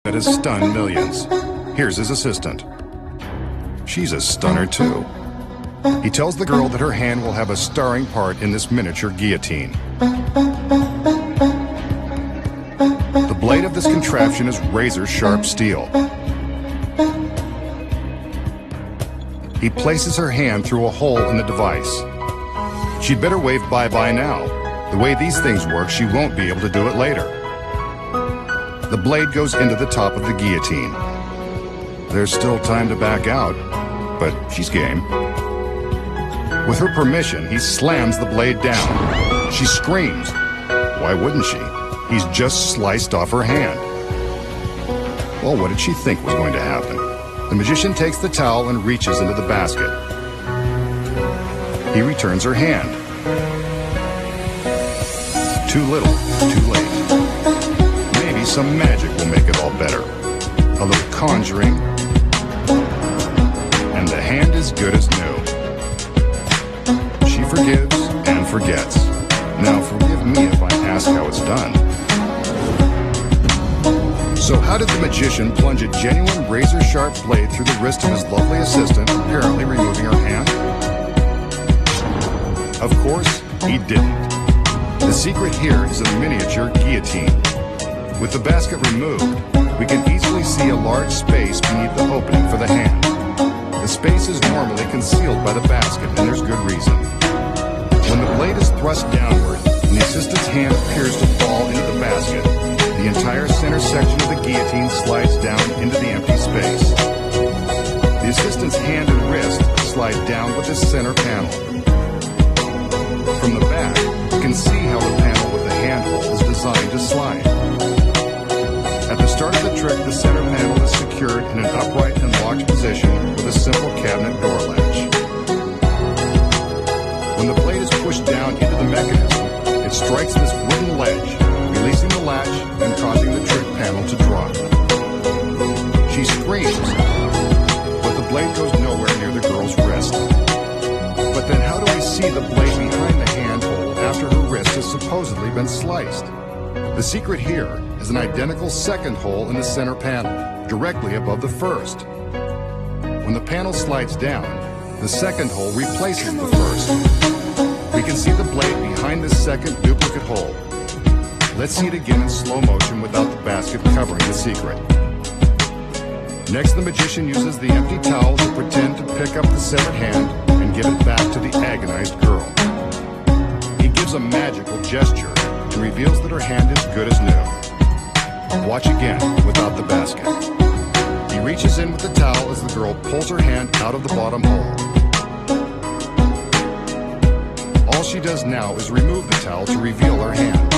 that has stunned millions. Here's his assistant. She's a stunner too. He tells the girl that her hand will have a starring part in this miniature guillotine. The blade of this contraption is razor-sharp steel. He places her hand through a hole in the device. She'd better wave bye-bye now. The way these things work, she won't be able to do it later. The blade goes into the top of the guillotine. There's still time to back out, but she's game. With her permission, he slams the blade down. She screams. Why wouldn't she? He's just sliced off her hand. Well, what did she think was going to happen? The magician takes the towel and reaches into the basket. He returns her hand. Too little, too late. Maybe some magic will make it all better. A little conjuring, and the hand is good as new. She forgives and forgets. Now forgive me if I ask how it's done. So how did the magician plunge a genuine razor-sharp blade through the wrist of his lovely assistant, apparently removing her hand? Of course, he didn't. The secret here is a miniature guillotine. With the basket removed, we can easily see a large space beneath the opening for the hand. The space is normally concealed by the basket, and there's good reason. When the blade is thrust downward and the assistant's hand appears to fall into the basket, the entire center section of the guillotine slides down into the empty space. The assistant's hand and wrist slide down with the center panel. From the back, you can see how the panel with the handle is designed to slide. At the start of the trick, the center panel is secured in an upright and locked position with a simple cabinet door latch. When the blade is pushed down into the mechanism, it strikes this wooden ledge, releasing the latch and causing the trick panel to drop. She screams, but the blade goes nowhere near the girl's wrist. But then how do we see the blade behind the handhold after her wrist has supposedly been sliced? The secret here is an identical second hole in the center panel, directly above the first. When the panel slides down, the second hole replaces the first. We can see the blade behind the second duplicate hole. Let's see it again in slow motion without the basket covering the secret. Next, the magician uses the empty towel to pretend to pick up the severed hand and give it back to the agonized girl. He gives a magical gesture and reveals that her hand is good as new. Watch again without the basket. He reaches in with the towel as the girl pulls her hand out of the bottom hole. All she does now is remove the towel to reveal her hand.